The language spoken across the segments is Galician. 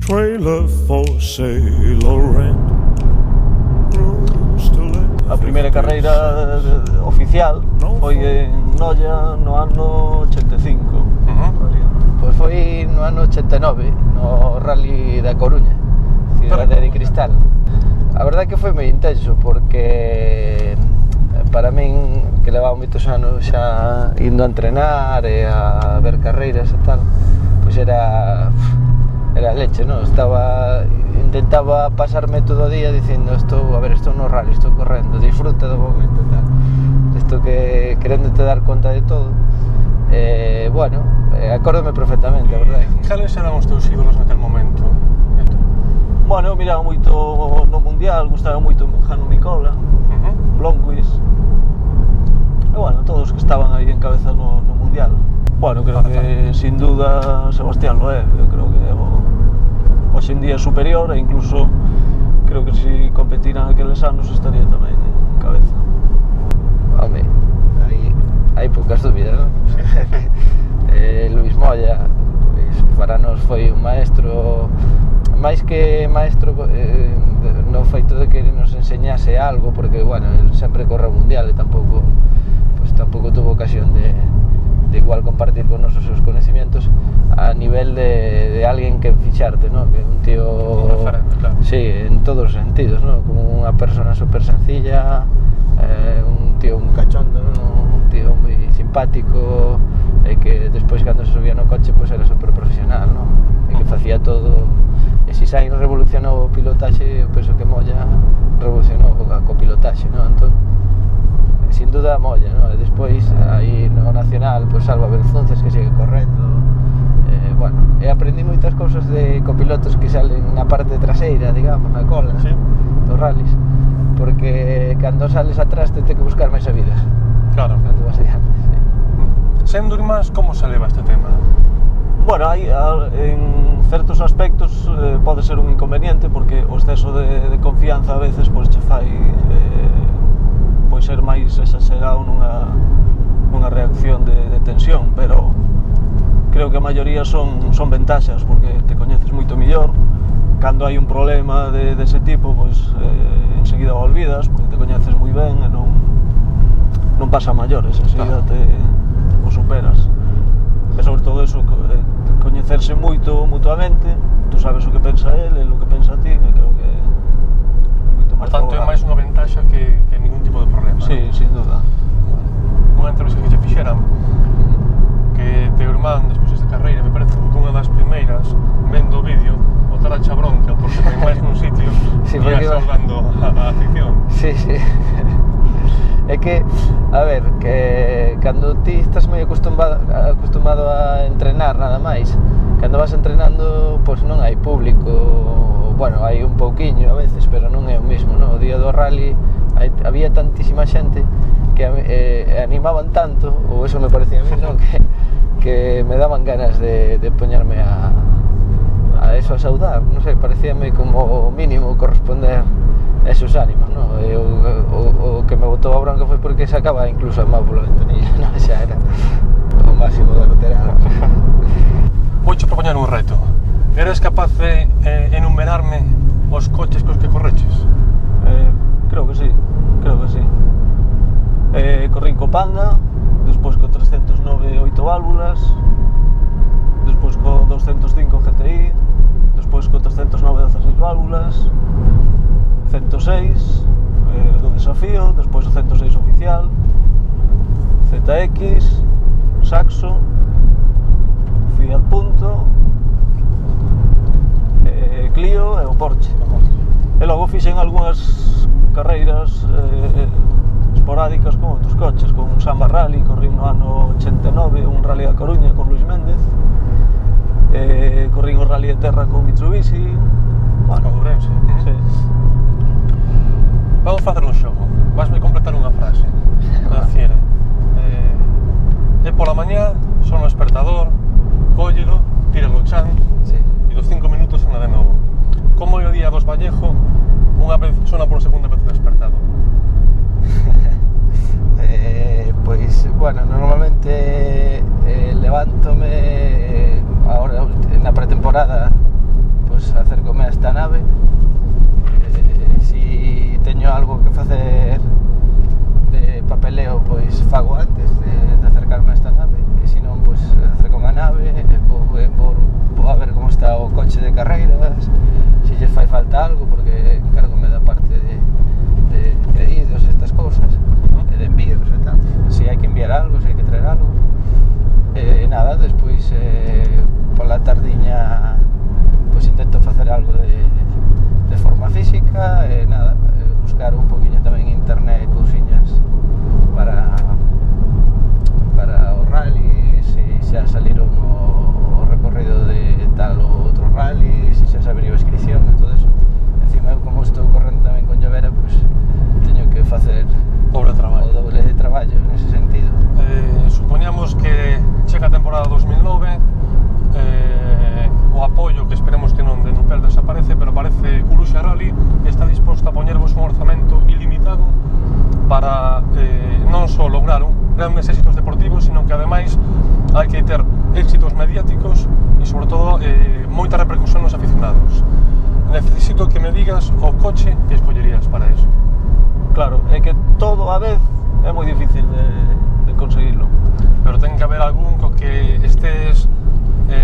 trailer for sale or rent. A primeira carreira oficial foi en Noia no ano 85. Pois foi no ano 89, no Rally da Coruña, Cidade de Cristal. A verdade que foi moi intenso porque para min, que levaba moitos anos xa indo a entrenar e a ver carreiras e tal, pois era leche, non? Intentaba pasarme todo o día dicindo estou no rally, estou correndo, disfruta do momento e tal. Isto que queréndote dar conta de todo. Bueno, acórdome perfectamente, a verdade. Cales eran os teus ídolos naquele momento? Bueno, eu miraba moito no Mundial, gustaba moito Jano Micola, Blomqvist. E bueno, todos que estaban aí en cabeza no Mundial. Bueno, creo que sin duda Sebastián Loeb, eu creo que hoxe en día é superior e incluso creo que se competira naqueles anos estaría tamén en cabeza. Home, hai poucas dúbidas, non? Luis Moya, pois, para nós foi un maestro, máis que maestro no feito de que nos enseñase algo, porque, bueno, el sempre corre o Mundial e tampouco tuvo ocasión de igual compartir con nos os seus conocimientos a nivel de alguén que fixarte, ¿no? Que é un tío... Un referente, claro. Sí, en todos os sentidos, ¿no? Como unha persona super sencilla, un tío un cachondo, ¿no? Un tío moi simpático, e que despois cando se subía no coche pues era super profesional, ¿no? E que facía todo. E se Sainz revolucionou o pilotaxe, eu penso que Moya revolucionou a copilotaxe, ¿no? Entón, sin duda Moya, ¿no? E despois aí no nacional, pues Alba Belzunces que sigue correndo. Bueno, e aprendí moitas cousas de copilotos que salen na parte traseira, digamos, na cola, sí, dos rallies, porque cando sales atrás te que buscar máis sabidas. Claro. Cando vas adiante, sí. Sendo irmás, como se leva este tema? Bueno, hai, en certos aspectos pode ser un inconveniente porque o exceso de confianza a veces pues, che fai pois ser máis exagerado nunha reacción de tensión, pero creo que a maioría son ventaxas porque te coñeces moito mellor. Cando hai un problema dese tipo, pois enseguida o olvidas porque te coñeces moi ben e non pasa a maiores, enseguida o superas. E sobre todo eso, coñecerse moito mutuamente, tú sabes o que pensa ele, o que pensa a ti, e creo que é moito máis favorable. Por tanto, é máis unha ventaxa que ningún tipo de problema. Sí, sin duda. Unha entrevista que te fixeran, que teu irmán, despois desta carreira, me parece que unha das primeiras, vendo o vídeo, botar a cha bronca, porque ten máis nun sitio e ia salvando a afición. Sí, sí. É que, a ver, que cando ti estás moi acostumado a entrenar nada máis, cando vas entrenando, pois non hai público, bueno, hai un pouquiño a veces, pero non é o mismo, non? O día do rally había tantísima xente que animaban tanto, ou eso me parecía a mí, non? Que me daban ganas de poñerme a eso, a saudar, non sei, parecíame como mínimo corresponder a esos ánimos, non? E o que me botou a bronca foi porque sacaba incluso a má pola ventanilla, non? Xa era o máximo da loterada. Vouche propoñer un reto. Eres capaz de enumerarme os coches cos que correches? Creo que sí, corrín co Panda, despois co 309 8 válvulas, despois co 205 GTI, despois co 309 16 válvulas, 106 do desafío, despois o 106 oficial, ZX, Saxo, Fiat Punto, Clio e o Porsche. E logo fixen algunhas carreiras esporádicas con outros coches, con un Samba Rally, corrín no ano 89, un Rally a Coruña con Luis Méndez, corrín o Rally de Terra con Mitsubishi, bueno, Ourense. Sí. Vamos facer un xogo, vasme completar unha frase. Dicir, pola mañá, son o despertador, cóllelo, tíralo o chan, sí, e dos 5 minutos sona de novo. Como é o día dos Vallejo, unha vez sona por segunda vez o despertador? Pois, bueno, normalmente levántome agora na pretemporada, pois a carreiras, se lles fai falta algo, porque encárgome da parte de pedidos e estas cousas, e de envíos e tal, se hai que enviar algo, se hai que traer algo. Nada, despois pola tardiña pois intento facer algo de forma física, e nada, buscar un poquinho tamén en internet cousiñas para os rallies, se xa saliron o recorrido de tal ou outro rally, se xa se abriu a inscripción e todo eso. Encima, eu como estou correndo tamén con llovera, pois teño que facer Doble traballo. o doble de traballo nese sentido. Supoñamos que chega a temporada 2009, o apoio, que esperemos que non de Nupel desaparece, pero parece Coruxa Rally está disposto a poñervos un orzamento ilimitado para non só lograr grandes éxitos deportivos, sino que ademais hai que ter éxitos mediáticos e sobre todo moita repercusión nos aficionados. Necesito que me digas o coche que escollerías para eso. Claro, é que todo a vez é moi difícil de conseguirlo. Pero ten que haber algún co que estés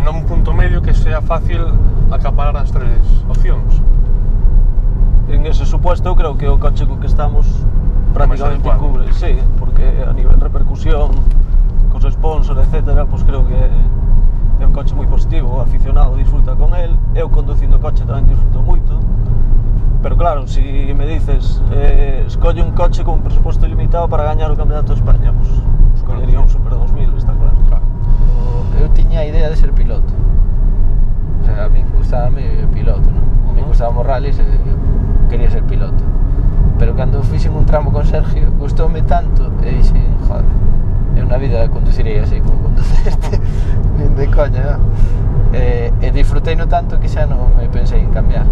nun punto medio que sea fácil acaparar as tres opcións. En ese supuesto, eu creo que o coche co que estamos prácticamente cubre, sí, porque a nivel repercusión, cos sponsors, etc., pues creo que é un coche moi positivo, o aficionado disfruta con el, eu conducindo o coche tamén disfruto moito, pero claro, se me dices, escolle un coche con un presupuesto ilimitado para gañar o Campeonato de España, pues escollería un Super 2000, está claro. Eu tiña a idea de ser piloto, o sea, a mí gustaba piloto, non? A mí gustaban os rallies e quería ser piloto, pero cando fixen un tramo con Sergio gustoume tanto e dixen, joder, eu na vida conducirei así como conduceste, nin de coña, non? E disfrutei no tanto que xa non me pensei en cambiar.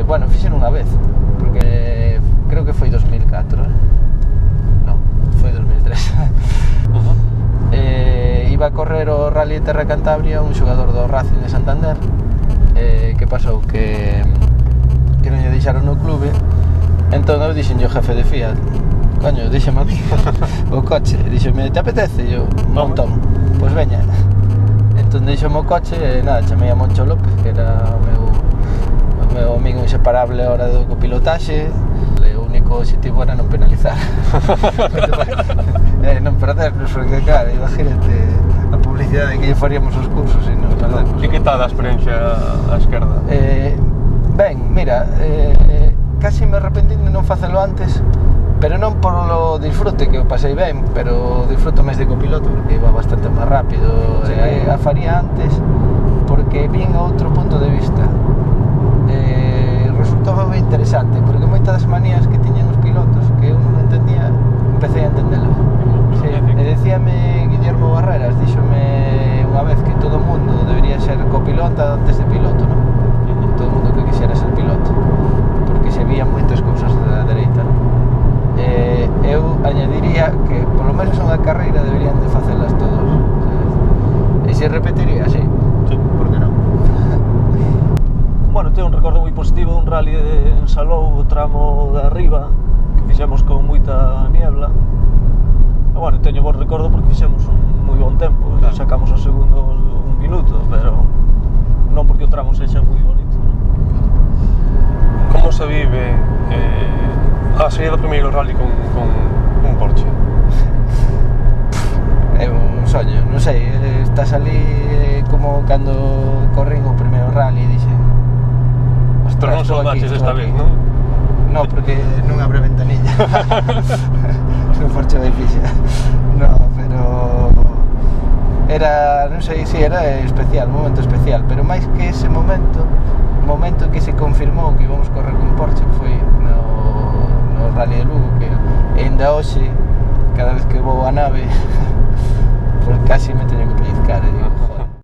Bueno, fixen unha vez, porque creo que foi 2004, non, foi 2003. Iba a correr o Rally de Terra Cantabria un xogador do Racing de Santander, que pasou que non lle deixaron no clube, entón eu dixenlle ao jefe de Fiat, coño, díxeme a mí o coche, díxeme, te apetece? E eu, un montón, pois veña. Entón deixome o coche e nada, chamei a Moncho López, que era o meu amigo inseparable a hora do copilotaxe. O único objetivo era non penalizar, non perdernos, porque claro, imagínate a publicidade que lle faríamos os cursos e non perdernos. E que tal a experiencia á esquerda? Ben, mira, casi me arrepentí de non facelo antes, pero non por o disfrute, que o pasei ben, pero disfruto máis de copiloto porque iba bastante máis rápido. Sí. A faría antes porque vin outro punto de vista. Resultaba moi interesante, porque moitas das manías que tiñan os pilotos que eu non entendía, empecé a entendelas. Sí, e decíame Guillermo Barreras, díxome unha vez que todo o mundo debería ser copiloto antes de piloto, non? Todo o mundo que quixera ser piloto, porque se vían moitas cousas da dereita, non? Eu añadiría que polo menos unha carreira deberían de facelas todos, sabes? E se repetiría, sí, por que non? Bueno, tengo un recordo moi positivo dun rally en Salou, o tramo de arriba, que fixemos con moita niebla. E, bueno, teño bon recordo porque fixemos un moi bon tempo, claro. Sacamos o segundo un minuto, pero non porque o tramo sexa moi bonito, non? Como se vive a saída do primeiro rally con un Porsche? É un soño, non sei, estás ali como cando corrín o primeiro rally e dixe, pero non soldaches esta vez, non? Non, porque non abre ventanilla. Son Porsche de fixa. Non, pero era, non sei, si era especial, un momento especial, pero máis que ese momento, o momento que se confirmou que íbamos correr con Porsche foi no Rally de Lugo, que ainda hoxe, cada vez que vou a nave, pues casi me teño que pellizcar, digo,